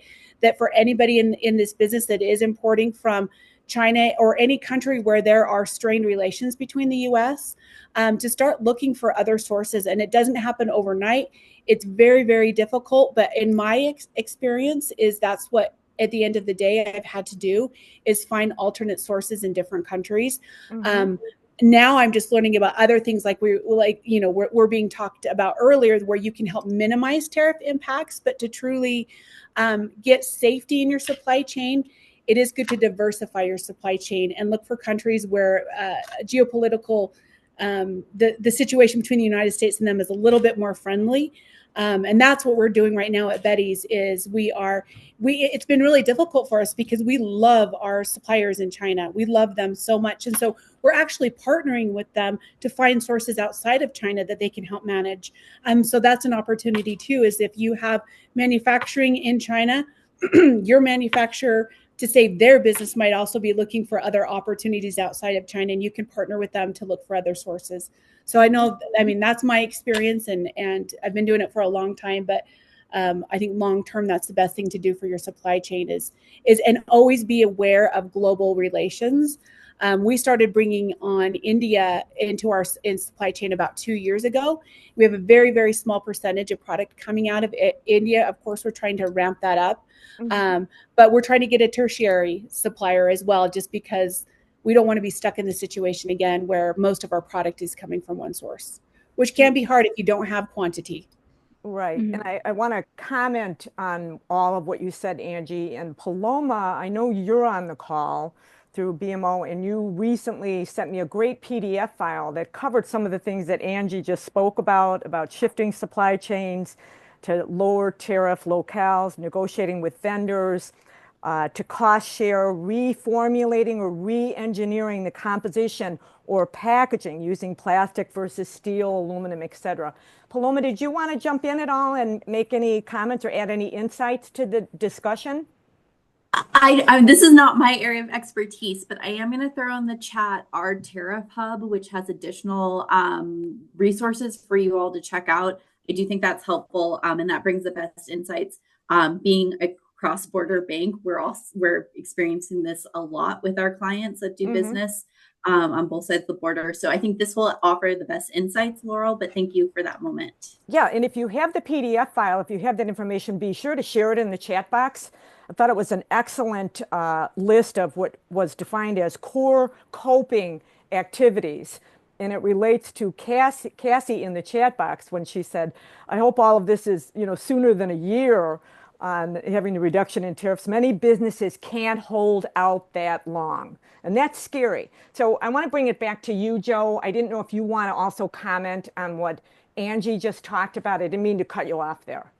for anybody in this business that is importing from China or any country where there are strained relations between the US, to start looking for other sources. And it doesn't happen overnight. It's very, very difficult. But in my experience that's what, at the end of the day, I've had to do, is find alternate sources in different countries. Mm-hmm. Now I'm just learning about other things we're being talked about earlier, where you can help minimize tariff impacts, but to truly get safety in your supply chain, it is good to diversify your supply chain and look for countries where geopolitical, the situation between the United States and them is a little bit more friendly. And that's what we're doing right now at Betty's. Is it's been really difficult for us because we love our suppliers in China. We love them so much. And so we're actually partnering with them to find sources outside of China that they can help manage. So that's an opportunity too, is if you have manufacturing in China, your manufacturer, to save their business, might also be looking for other opportunities outside of China, and you can partner with them to look for other sources. So that's my experience, and I've been doing it for a long time, but I think long term, that's the best thing to do for your supply chain is and always be aware of global relations. We started bringing on India into our supply chain about 2 years ago. We have a very, very small percentage of product coming out of India. Of course, we're trying to ramp that up. Mm-hmm. But we're trying to get a tertiary supplier as well, just because we don't want to be stuck in the situation again where most of our product is coming from one source, which can be hard if you don't have quantity. Right. Mm-hmm. And I want to comment on all of what you said, Angie. And Paloma, I know you're on the call through BMO, and you recently sent me a great PDF file that covered some of the things that Angie just spoke about shifting supply chains to lower tariff locales, negotiating with vendors, to cost share, reformulating or re-engineering the composition or packaging using plastic versus steel, aluminum, etc. Paloma, did you want to jump in at all and make any comments or add any insights to the discussion? This is not my area of expertise, but I am going to throw in the chat our Tariff Hub, which has additional resources for you all to check out. I do think that's helpful, and that brings the best insights. Being a cross-border bank, we're experiencing this a lot with our clients that do mm-hmm. business on both sides of the border. So I think this will offer the best insights, Laurel, but thank you for that moment. Yeah, and if you have the PDF file, if you have that information, be sure to share it in the chat box. I thought it was an excellent list of what was defined as core coping activities. And it relates to Cassie in the chat box when she said, I hope all of this is, sooner than a year on having the reduction in tariffs. Many businesses can't hold out that long. And that's scary. So I want to bring it back to you, Joe. I didn't know if you want to also comment on what Angie just talked about. I didn't mean to cut you off there.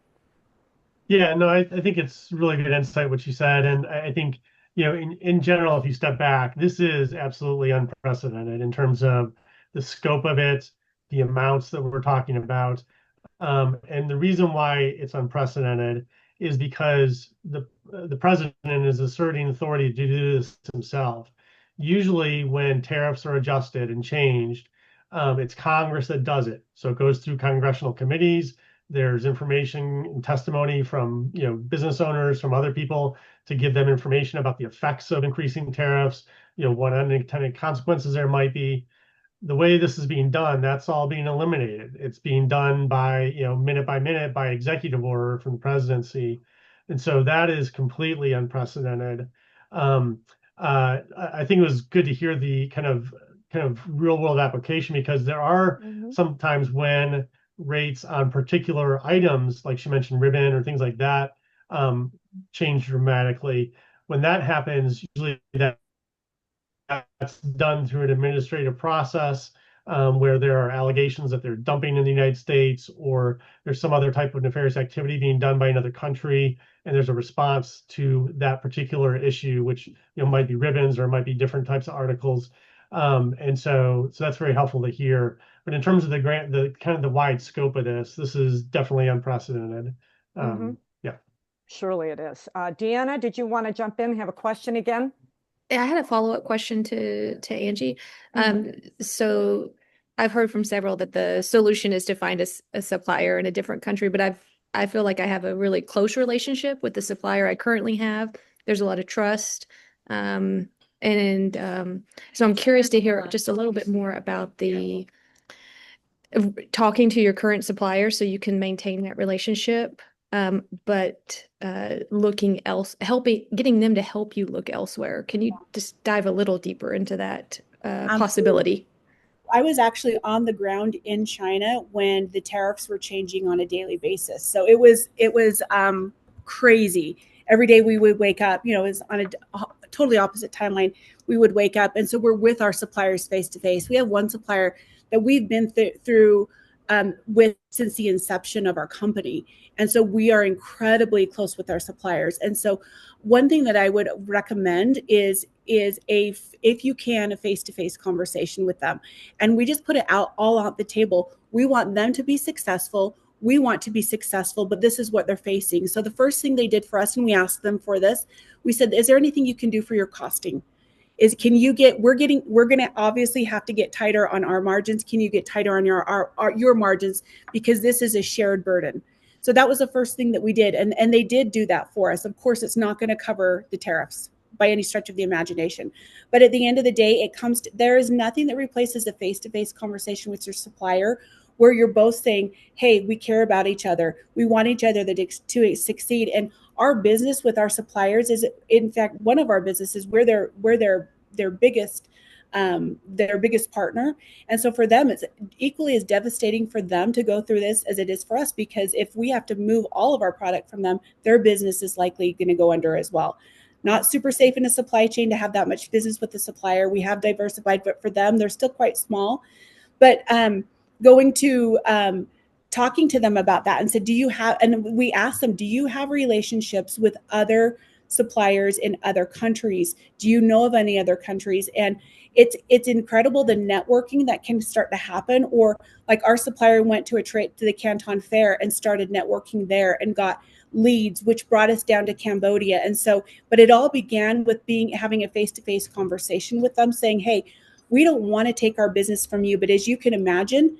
Yeah, no, I think it's really good insight what you said. And I think, in general, if you step back, this is absolutely unprecedented in terms of the scope of it, the amounts that we're talking about. And the reason why it's unprecedented is because the president is asserting authority to do this himself. Usually when tariffs are adjusted and changed, it's Congress that does it. So it goes through congressional committees. There's information and testimony from business owners, from other people, to give them information about the effects of increasing tariffs, what unintended consequences there might be. The way this is being done, that's all being eliminated. It's being done by minute by minute by executive order from the presidency, and so that is completely unprecedented. I think it was good to hear the kind of real world application, because there are sometimes when rates on particular items, like she mentioned, ribbon or things like that, change dramatically. When that happens, usually that's done through an administrative process, where there are allegations that they're dumping in the United States, or there's some other type of nefarious activity being done by another country, and there's a response to that particular issue, which might be ribbons or it might be different types of articles. And so that's very helpful to hear. But in terms of the kind of the wide scope of this is definitely unprecedented. Yeah. Surely it is. Deanna, did you want to jump in and have a question again? I had a follow-up question to Angie. So I've heard from several that the solution is to find a supplier in a different country, but I feel like I have a really close relationship with the supplier I currently have. There's a lot of trust. So I'm curious to hear just a little bit more about the talking to your current supplier so you can maintain that relationship. But getting them to help you look elsewhere. Can you just dive a little deeper into that possibility? I was actually on the ground in China when the tariffs were changing on a daily basis. So it was crazy. Every day we would wake up, it was on a totally opposite timeline. We would wake up. And so we're with our suppliers face to face. We have one supplier that we've been through with since the inception of our company. And so we are incredibly close with our suppliers. And so one thing that I would recommend is if you can, a face-to-face conversation with them. And we just put it out all on the table. We want them to be successful. We want to be successful, but this is what they're facing. So the first thing they did for us, and we asked them for this, we said, is there anything you can do for your costing? We're going to obviously have to get tighter on our margins. Can you get tighter on your margins? Because this is a shared burden. So that was the first thing that we did. And they did do that for us. Of course, it's not going to cover the tariffs by any stretch of the imagination. But at the end of the day, there is nothing that replaces a face-to-face conversation with your supplier where you're both saying, hey, we care about each other. We want each other to succeed. And our business with our suppliers is, in fact, one of our businesses where their biggest partner. And so for them, it's equally as devastating for them to go through this as it is for us, because if we have to move all of our product from them, their business is likely going to go under as well. Not super safe in a supply chain to have that much business with the supplier. We have diversified, but for them, they're still quite small. But talking to them about that and said, and we asked them, do you have relationships with other suppliers in other countries? Do you know of any other countries? And it's incredible the networking that can start to happen. Or like our supplier went to the Canton Fair and started networking there and got leads, which brought us down to Cambodia. And so, but it all began with having a face-to-face conversation with them saying, hey, we don't want to take our business from you, but as you can imagine,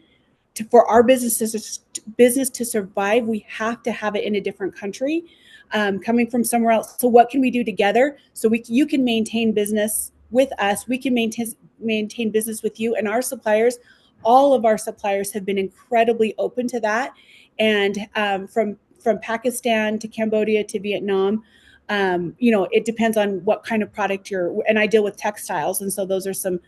for our business to survive, we have to have it in a different country, coming from somewhere else. So what can we do together? So you can maintain business with us. We can maintain business with you and our suppliers. All of our suppliers have been incredibly open to that. And from Pakistan to Cambodia to Vietnam, it depends on what kind of product and I deal with textiles. And so those are some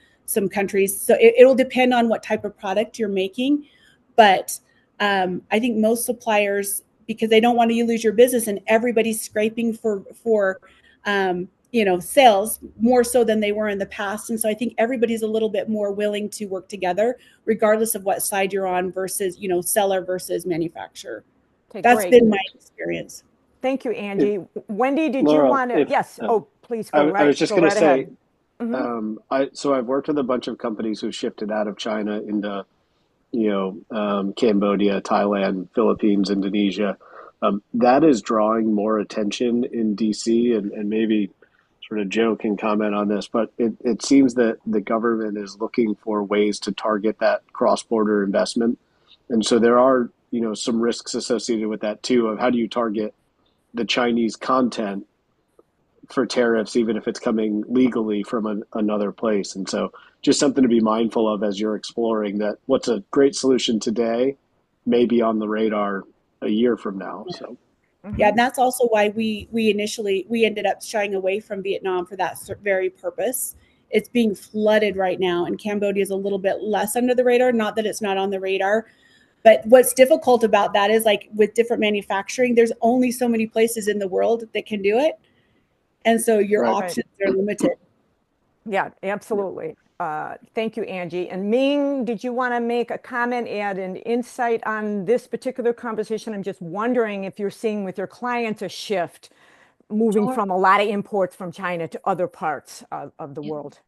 countries. So it'll depend on what type of product you're making. But I think most suppliers, because they don't want you to lose your business, and everybody's scraping for sales more so than they were in the past. And so I think everybody's a little bit more willing to work together, regardless of what side you're on versus, seller versus manufacturer. Okay, That's great. been my experience. Thank you, Angie. Wendy, did Laura, you want to? Yes. Please go right. I was just going to say, ahead. So I've worked with a bunch of companies who shifted out of China into, Cambodia, Thailand, Philippines, Indonesia. That is drawing more attention in DC, and maybe sort of Joe can comment on this, but it seems that the government is looking for ways to target that cross-border investment. And so there are, some risks associated with that too, of how do you target the Chinese content for tariffs, even if it's coming legally from another place. And so just something to be mindful of as you're exploring that what's a great solution today may be on the radar a year from now. So Yeah, and that's also why we initially ended up shying away from Vietnam for that very purpose. It's being flooded right now, and Cambodia is a little bit less under the radar. Not that it's not on the radar, but what's difficult about that is, like, with different manufacturing, there's only so many places in the world that can do it, and so your options are limited. Yeah, absolutely. Thank you, Angie. And Ming, did you want to make a comment, add an insight on this particular conversation? I'm just wondering if you're seeing with your clients a shift moving Sure. from a lot of imports from China to other parts of the world.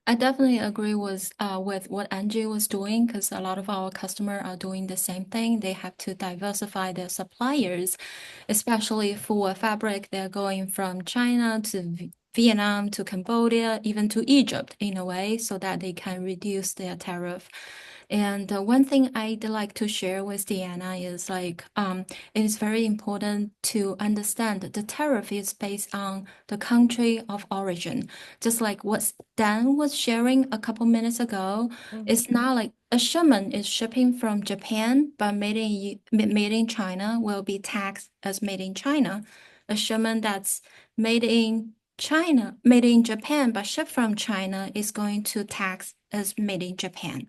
I definitely agree with what Angie was doing, because a lot of our customers are doing the same thing. They have to diversify their suppliers, especially for fabric. They're going from China to Vietnam to Cambodia, even to Egypt in a way, so that they can reduce their tariff. And one thing I'd like to share with Deanna is like, it is very important to understand that the tariff is based on the country of origin. Just like what Dan was sharing a couple minutes ago, it's not like a shipment is shipping from Japan, but made in China will be taxed as made in China. A shipment that's made in China, made in Japan, but shipped from China is going to tax as made in Japan.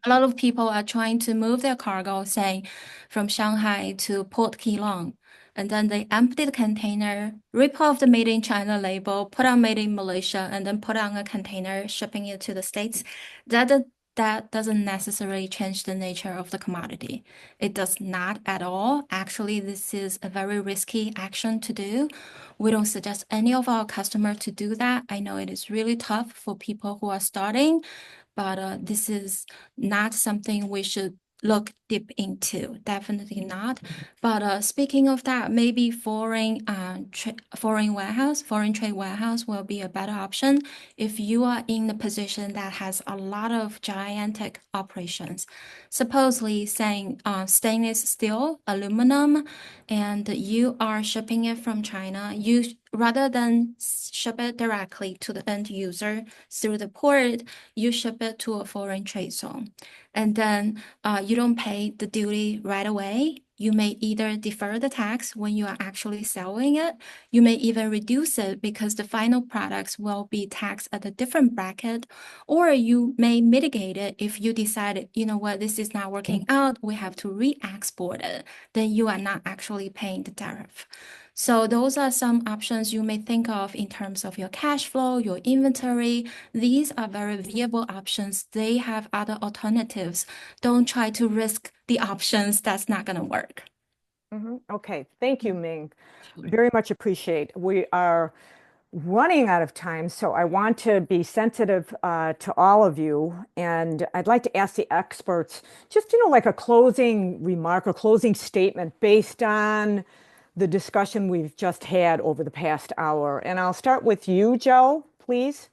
A lot of people are trying to move their cargo, say, from Shanghai to Port Keelung, and then they empty the container, rip off the Made in China label, put on Made in Malaysia, and then put on a container, shipping it to the States. That doesn't necessarily change the nature of the commodity. It does not at all. Actually, this is a very risky action to do. We don't suggest any of our customers to do that. I know it is really tough for people who are starting, but this is not something we should look deep into. Definitely not. But speaking of that, maybe foreign trade warehouse will be a better option if you are in the position that has a lot of gigantic operations. Supposedly saying stainless steel, aluminum, and you are shipping it from China, you rather than ship it directly to the end user through the port, you ship it to a foreign trade zone. And then you don't pay the duty right away. You may either defer the tax when you are actually selling it. You may even reduce it because the final products will be taxed at a different bracket, or you may mitigate it if you decide, you know what, this is not working out, we have to re-export it. Then you are not actually paying the tariff. So those are some options you may think of in terms of your cash flow, your inventory. These are very viable options. They have other alternatives. Don't try to risk the options that's not going to work. Okay, thank you, Ming. Very much appreciate. We are running out of time, so I want to be sensitive to all of you, and I'd like to ask the experts just, like a closing remark or closing statement based on the discussion we've just had over the past hour. And I'll start with you, Joe, please.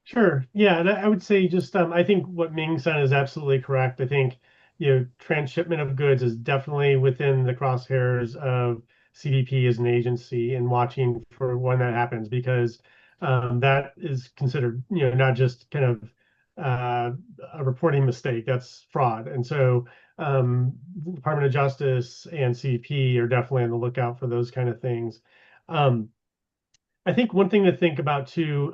Sure. Yeah, and I would say just I think what Ming said is absolutely correct. I think transshipment of goods is definitely within the crosshairs of CBP as an agency and watching for when that happens, because that is considered not just kind of a reporting mistake, that's fraud. And so Department of Justice and CBP are definitely on the lookout for those kind of things. I think one thing to think about too,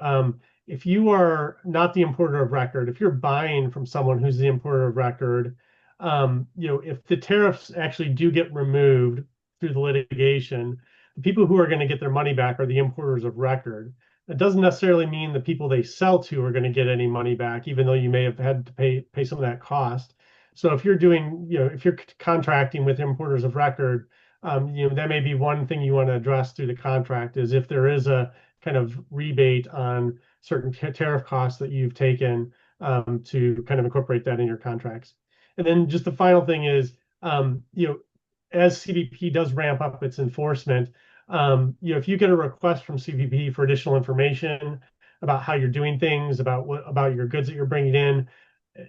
if you are not the importer of record, if you're buying from someone who's the importer of record, if the tariffs actually do get removed through the litigation, the people who are going to get their money back are the importers of record. That doesn't necessarily mean the people they sell to are going to get any money back, even though you may have had to pay some of that cost. So if you're doing, if you're contracting with importers of record, that may be one thing you want to address through the contract, is if there is a kind of rebate on certain tariff costs that you've taken, to kind of incorporate that in your contracts. And then just the final thing is, as CBP does ramp up its enforcement, if you get a request from CBP for additional information about how you're doing things, about your goods that you're bringing in,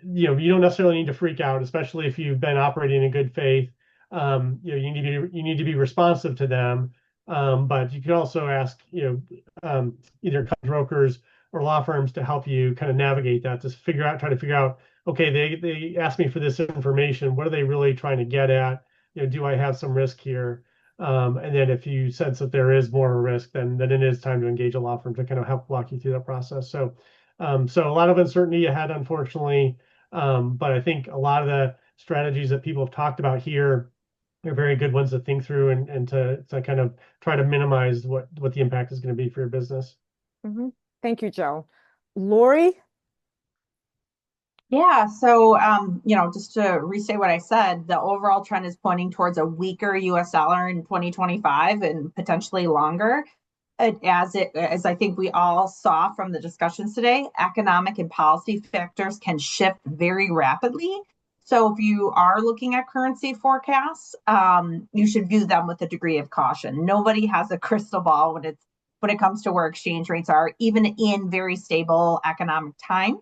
you don't necessarily need to freak out, especially if you've been operating in good faith. You need to be responsive to them, but you can also ask either brokers or law firms to help you kind of navigate that, to try to figure out okay, they asked me for this information. What are they really trying to get at? Do I have some risk here? And then if you sense that there is more risk, then it is time to engage a law firm to kind of help walk you through that process. So a lot of uncertainty ahead, unfortunately. But I think a lot of the strategies that people have talked about here are very good ones to think through and to kind of try to minimize what the impact is going to be for your business. Mm-hmm. Thank you, Joe. Lori? Yeah, so just to restate what I said, the overall trend is pointing towards a weaker US dollar in 2025 and potentially longer. As I think we all saw from the discussions today, economic and policy factors can shift very rapidly. So if you are looking at currency forecasts, you should view them with a degree of caution. Nobody has a crystal ball when it comes to where exchange rates are, even in very stable economic times.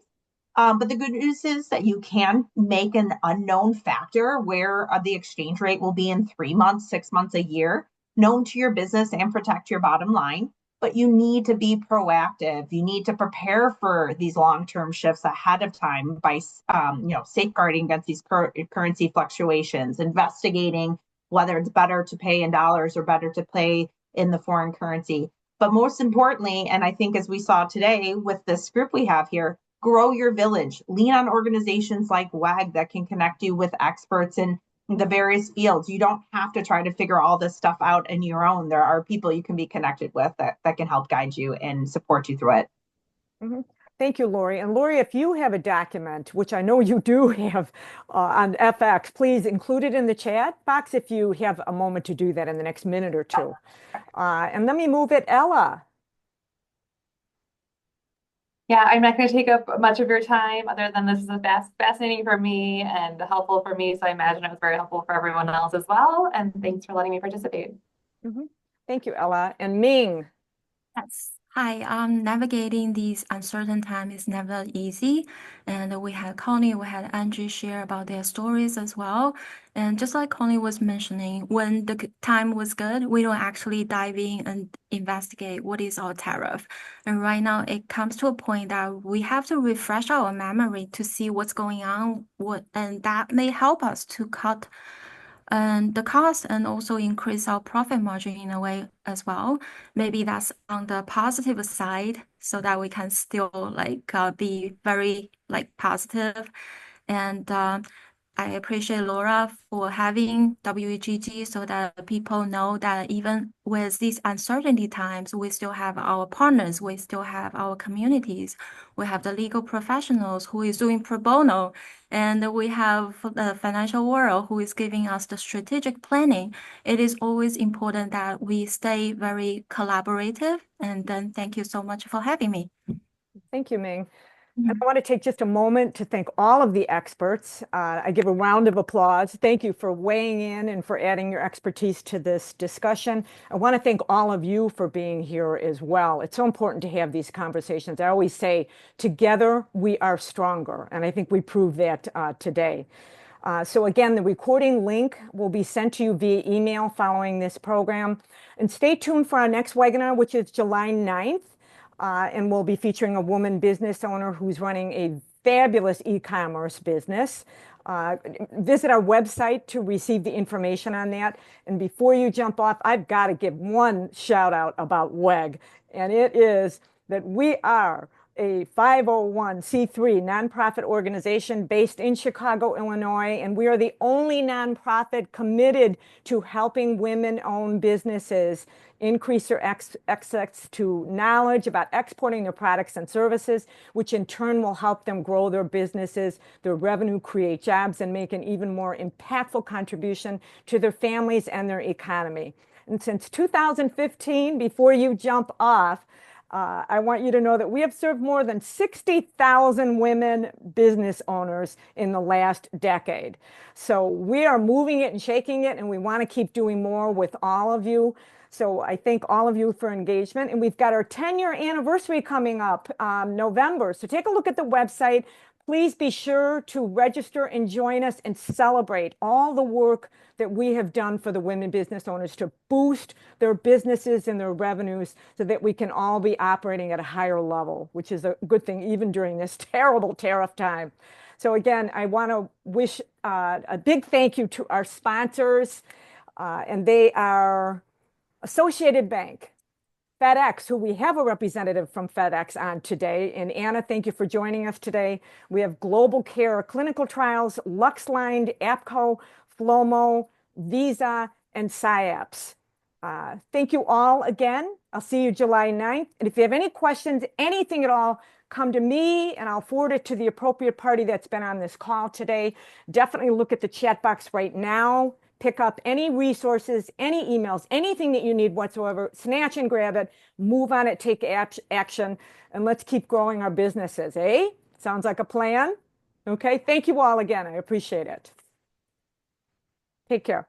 But the good news is that you can make an unknown factor where the exchange rate will be in 3 months, 6 months, a year, known to your business and protect your bottom line. But you need to be proactive. You need to prepare for these long-term shifts ahead of time by, safeguarding against these currency fluctuations, investigating whether it's better to pay in dollars or better to pay in the foreign currency. But most importantly, and I think as we saw today with this group we have here, grow your village. Lean on organizations like WEGG that can connect you with experts in the various fields. You don't have to try to figure all this stuff out on your own. There are people you can be connected with that can help guide you and support you through it. Mm-hmm. Thank you, Lori. And Lori, if you have a document, which I know you do have on FX, please include it in the chat box if you have a moment to do that in the next minute or two. And let me move it, Ella. Yeah, I'm not going to take up much of your time other than this is fascinating for me and helpful for me. So I imagine it was very helpful for everyone else as well. And thanks for letting me participate. Mm-hmm. Thank you, Ella. And Ming. Yes. Hi, navigating these uncertain times is never easy. And we had Connie, we had Angie share about their stories as well. And just like Connie was mentioning, when the time was good, we don't actually dive in and investigate what is our tariff. And right now it comes to a point that we have to refresh our memory to see what's going on, and that may help us to cut the cost and also increase our profit margin in a way as well. Maybe that's on the positive side so that we can still be very positive. And I appreciate Laura for having WEGG so that people know that even with these uncertainty times, we still have our partners, we still have our communities, we have the legal professionals who is doing pro bono, and we have the financial world who is giving us the strategic planning. It is always important that we stay very collaborative. And then thank you so much for having me. Thank you, Ming. And I want to take just a moment to thank all of the experts. I give a round of applause. Thank you for weighing in and for adding your expertise to this discussion. I want to thank all of you for being here as well. It's so important to have these conversations. I always say, together we are stronger. And I think we proved that today. So again, the recording link will be sent to you via email following this program. And stay tuned for our next webinar, which is July 9th. And we'll be featuring a woman business owner who's running a fabulous e-commerce business. Visit our website to receive the information on that. And before you jump off, I've got to give one shout out about WEGG, and it is that we are a 501c3 nonprofit organization based in Chicago, Illinois, and we are the only nonprofit committed to helping women-owned businesses increase their access to knowledge about exporting their products and services, which in turn will help them grow their businesses, their revenue, create jobs, and make an even more impactful contribution to their families and their economy. And since 2015, before you jump off, I want you to know that we have served more than 60,000 women business owners in the last decade. So we are moving it and shaking it, and we want to keep doing more with all of you. So I thank all of you for engagement. And we've got our 10-year anniversary coming up November. So take a look at the website. Please be sure to register and join us and celebrate all the work that we have done for the women business owners to boost their businesses and their revenues so that we can all be operating at a higher level, which is a good thing even during this terrible tariff time. So again, I want to wish a big thank you to our sponsors, and they are Associated Bank, FedEx, who we have a representative from FedEx on today. And Anna, thank you for joining us today. We have Global Care Clinical Trials, LuxLine, APCO, Flomo, Visa, and SciAps. Thank you all again. I'll see you July 9th. And if you have any questions, anything at all, come to me and I'll forward it to the appropriate party that's been on this call today. Definitely look at the chat box right now. Pick up any resources, any emails, anything that you need whatsoever, snatch and grab it, move on it, take action, and let's keep growing our businesses, eh? Sounds like a plan? Okay, thank you all again. I appreciate it. Take care.